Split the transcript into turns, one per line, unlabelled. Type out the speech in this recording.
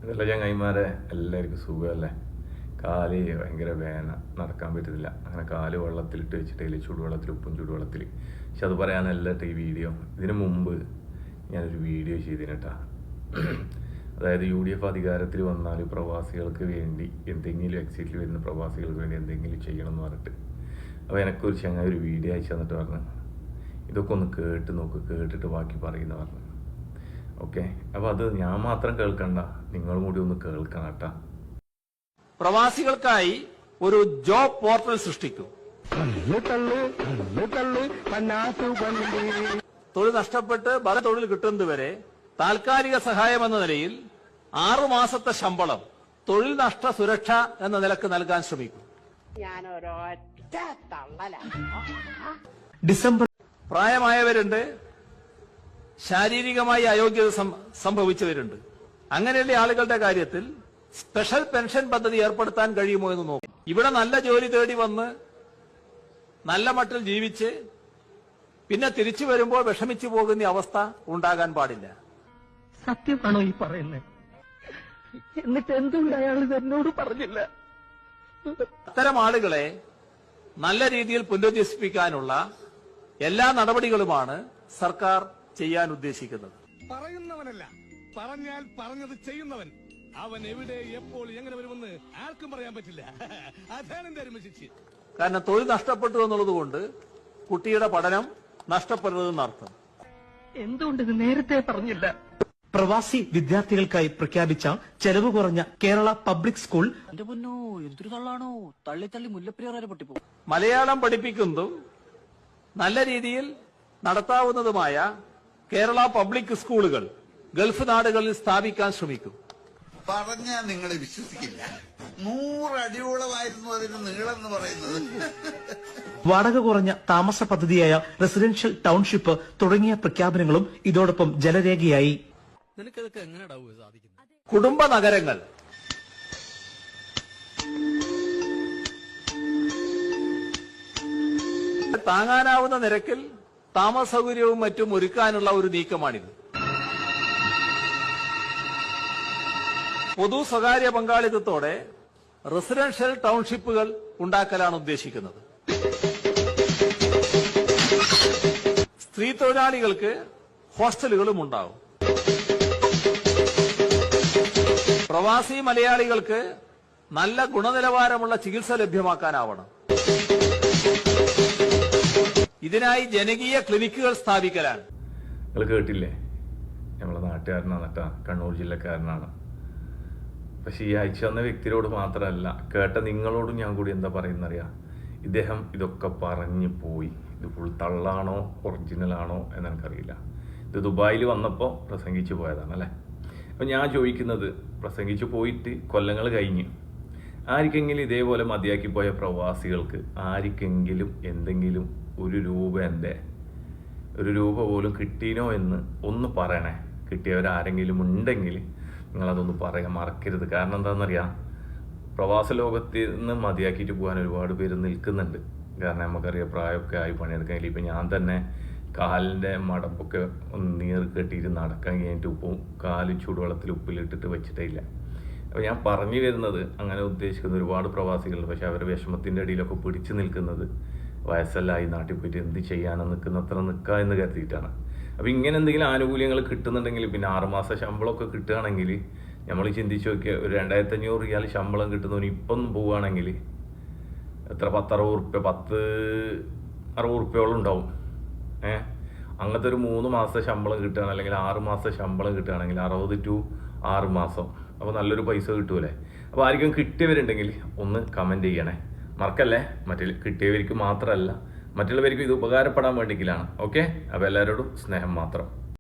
ഇതല്ല ചങ്ങായിമാരെ, എല്ലാവർക്കും സുഖമല്ലേ? കാല് ഭയങ്കര വേന, നടക്കാൻ പറ്റുന്നില്ല. അങ്ങനെ കാല് വെള്ളത്തിലിട്ട് വെച്ചിട്ടില്ല, ചൂടുവെള്ളത്തിൽ, ഉപ്പും ചൂടുവെള്ളത്തിൽ. പക്ഷെ അത് പറയാനല്ല ഈ വീഡിയോ. ഇതിനു മുമ്പ് ഞാനൊരു വീഡിയോ ചെയ്തിട്ടാ, അതായത് UDF അധികാരത്തിൽ വന്നാൽ പ്രവാസികൾക്ക് വേണ്ടി എന്തെങ്കിലും, എക്സിറ്റിൽ വരുന്ന പ്രവാസികൾക്ക് വേണ്ടി എന്തെങ്കിലും ചെയ്യണം എന്ന് പറഞ്ഞിട്ട്. അപ്പോൾ എനക്കൊരു ചങ്ങായി ഒരു വീഡിയോ അയച്ചു തന്നിട്ട് പറഞ്ഞു, ഇതൊക്കെ ഒന്ന് കേട്ട് നോക്ക്, കേട്ടിട്ട് ബാക്കി പറയുന്ന പറഞ്ഞു. ഓക്കെ, അപ്പോൾ അത് ഞാൻ മാത്രം കേൾക്കണ്ട, നിങ്ങളും കൂടി ഒന്ന് കേൾക്കണം കേട്ടാ.
പ്രവാസികൾക്കായി ഒരു ജോബ് പോർട്ടൽ സൃഷ്ടിക്കും. തൊഴിൽ നഷ്ടപ്പെട്ട് തൊഴിൽ കിട്ടുന്നതുവരെ താൽക്കാലിക സഹായം എന്ന നിലയിൽ 6 മാസത്തെ ശമ്പളം തൊഴിൽ നഷ്ട സുരക്ഷ എന്ന നിലക്ക് നൽകാൻ ശ്രമിക്കും. ഡിസംബർ പ്രായമായവരുണ്ട്, ശാരീരികമായി അയോഗ്യത സംഭവിച്ചവരുണ്ട്. അങ്ങനെയുള്ള ആളുകളുടെ കാര്യത്തിൽ സ്പെഷ്യൽ പെൻഷൻ പദ്ധതി ഏർപ്പെടുത്താൻ കഴിയുമോ എന്ന് നോക്കും. ഇവിടെ നല്ല ജോലി തേടി വന്ന് നല്ല മട്ടിൽ ജീവിച്ച് പിന്നെ തിരിച്ചു വരുമ്പോൾ വിഷമിച്ചു പോകുന്ന അവസ്ഥ ഉണ്ടാകാൻ പാടില്ല.
സത്യമാണോ ഈ പറയുന്നത്? എന്നിട്ട് എന്തുകൊണ്ട് അയാൾ എന്നോട് പറഞ്ഞില്ല?
അത്തരം ആളുകളെ നല്ല രീതിയിൽ പുനരുദ്ധരിപ്പിക്കാനുള്ള എല്ലാ നടപടികളുമാണ് സർക്കാർ ചെയ്യാൻ ഉദ്ദേശിക്കുന്നത്.
പറയുന്നവനല്ല, പറഞ്ഞാൽ പറഞ്ഞത് ചെയ്യുന്നവൻ. അവൻ എവിടെ, എപ്പോൾ, എങ്ങനെ വരുമെന്ന് ആർക്കും പറയാൻ പറ്റില്ല. അതാണ് എന്റെ അരുമശിച്ച്.
കാരണം തൊഴിൽ നഷ്ടപ്പെട്ടു എന്നുള്ളത് കൊണ്ട് കുട്ടിയുടെ പഠനം നഷ്ടപ്പെടരുതെന്നർത്ഥം.
എന്തുകൊണ്ട് ഇത് നേരത്തെ പറഞ്ഞില്ല?
പ്രവാസി വിദ്യാർത്ഥികൾക്കായി പ്രഖ്യാപിച്ച ചെലവ് കുറഞ്ഞ കേരള പബ്ലിക് സ്കൂൾ
എന്തൊരു തള്ളാണോ, തള്ളി തള്ളി മുല്ലപ്പെരിയാർ വരെ പൊട്ടിപ്പോ.
മലയാളം പഠിപ്പിക്കുന്നതും നല്ല രീതിയിൽ നടത്താവുന്നതുമായ കേരള പബ്ലിക് സ്കൂളുകൾ ഗൾഫ് നാടുകളിൽ സ്ഥാപിക്കാൻ ശ്രമിക്കും.
പറഞ്ഞാൽ നിങ്ങൾ വിശ്വസിക്കില്ല, 100 അടിയോളമായിരുന്നു അതിന് നീളം എന്ന് പറയുന്നത്.
വാടക കുറഞ്ഞ താമസ പദ്ധതിയായ റെസിഡൻഷ്യൽ ടൗൺഷിപ്പ് തുടങ്ങിയ പ്രഖ്യാപനങ്ങളും ഇതോടൊപ്പം ജലരേഖയായി.
നിനക്കതൊക്കെ എങ്ങനെയാവും സാധിക്കുന്നത്?
കുടുംബ നഗരങ്ങൾ താങ്ങാനാവുന്ന നിരക്കിൽ താമസ സൗകര്യവും മറ്റും ഒരുക്കാനുള്ള ഒരു നീക്കമാണിത്. പൊതു സ്വകാര്യ പങ്കാളിത്തത്തോടെ റെസിഡൻഷ്യൽ ടൗൺഷിപ്പുകൾ ഉണ്ടാക്കലാണ് ഉദ്ദേശിക്കുന്നത്. സ്ത്രീ തൊഴിലാളികൾക്ക് ഹോസ്റ്റലുകളും ഉണ്ടാവും. പ്രവാസി മലയാളികൾക്ക് നല്ല ഗുണനിലവാരമുള്ള ചികിത്സ ലഭ്യമാക്കാനാവണം. ഇതിനായി ജനകീയ ക്ലിനിക്കുകൾ സ്ഥാപിക്കലാണ്.
നിങ്ങൾ കേട്ടില്ലേ, നമ്മളെ നാട്ടുകാരനാണ് കേട്ടാ, കണ്ണൂർ ജില്ലക്കാരനാണ്. പക്ഷെ ഈ അയച്ചു തന്ന വ്യക്തിയോട് മാത്രമല്ല, കേട്ട നിങ്ങളോടും ഞാൻ കൂടി എന്താ പറയുന്നറിയാം, ഇദ്ദേഹം ഇതൊക്കെ പറഞ്ഞു പോയി. ഇത് ഫുൾ തള്ളാണോ ഒറിജിനലാണോ എന്ന് എനിക്കറിയില്ല. ഇത് ദുബായിൽ വന്നപ്പോൾ പ്രസംഗിച്ചു പോയതാണ് അല്ലേ. അപ്പം ഞാൻ ചോദിക്കുന്നത്, പ്രസംഗിച്ചു പോയിട്ട് കൊല്ലങ്ങൾ കഴിഞ്ഞ് ആർക്കെങ്കിലും ഇതേപോലെ മതിയാക്കി പോയ പ്രവാസികൾക്ക് ആർക്കെങ്കിലും എന്തെങ്കിലും ഒരു രൂപ പോലും കിട്ടീനോ എന്ന് ഒന്ന് പറയണേ. കിട്ടിയവരാരെങ്കിലും ഉണ്ടെങ്കിൽ നിങ്ങളതൊന്ന് പറയാൻ മറക്കരുത്. കാരണം എന്താണെന്നറിയാം, പ്രവാസ ലോകത്തിൽ നിന്ന് മതിയാക്കിയിട്ട് പോകാൻ ഒരുപാട് പേര് നിൽക്കുന്നുണ്ട്. കാരണം നമുക്കറിയാം, പ്രായമൊക്കെ ആയി പണിയെടുക്കാൻ. ഇപ്പം ഞാൻ തന്നെ കാലിൻ്റെ മടമ്പൊക്കെ ഒന്ന് നീർ കെട്ടിയിട്ട് നടക്കാൻ കഴിഞ്ഞിട്ട് കാല് ചൂടുവെള്ളത്തിൽ ഉപ്പിലിട്ടിട്ട് വെച്ചിട്ടേ ഇല്ല. അപ്പോൾ ഞാൻ പറഞ്ഞു വരുന്നത്, അങ്ങനെ ഉദ്ദേശിക്കുന്ന ഒരുപാട് പ്രവാസികളുണ്ട്. പക്ഷെ അവർ വിഷമത്തിൻ്റെ അടിയിലൊക്കെ പിടിച്ചു നിൽക്കുന്നത് വയസ്സല്ലായി നാട്ടിൽ പോയിട്ട് എന്ത് ചെയ്യാനെന്ന് നിൽക്കുന്നത്ര നിൽക്കുക എന്ന് കരുതിയിട്ടാണ്. അപ്പോൾ ഇങ്ങനെ എന്തെങ്കിലും ആനുകൂല്യങ്ങൾ കിട്ടുന്നുണ്ടെങ്കിൽ, പിന്നെ 6 മാസം ശമ്പളമൊക്കെ കിട്ടുകയാണെങ്കിൽ, നമ്മൾ ചിന്തിച്ച് നോക്കിയാൽ ഒരു 2500 റിയാൽ ശമ്പളം കിട്ടുന്നവന് ഇപ്പം പോവുകയാണെങ്കിൽ എത്ര, 10-60 ഉറുപ്പ്യോളം ഉണ്ടാവും. അങ്ങനത്തെ ഒരു 3 മാസം ശമ്പളം കിട്ടുകയാണ്, അല്ലെങ്കിൽ 6 മാസം ശമ്പളം കിട്ടുകയാണെങ്കിൽ 60 to 6 മാസം, അപ്പോൾ നല്ലൊരു പൈസ കിട്ടൂലേ. അപ്പോൾ ആർക്കും കിട്ടിയവരുണ്ടെങ്കിൽ ഒന്ന് കമൻറ്റ് ചെയ്യണേ, മറക്കല്ലേ. കിട്ടിയവർക്ക് മാത്രമല്ല, മറ്റുള്ളവർക്ക് ഇത് ഉപകാരപ്പെടാൻ വേണ്ടിയിട്ടാണ്. ഓക്കെ, അപ്പോൾ എല്ലാവരോടും സ്നേഹം മാത്രം.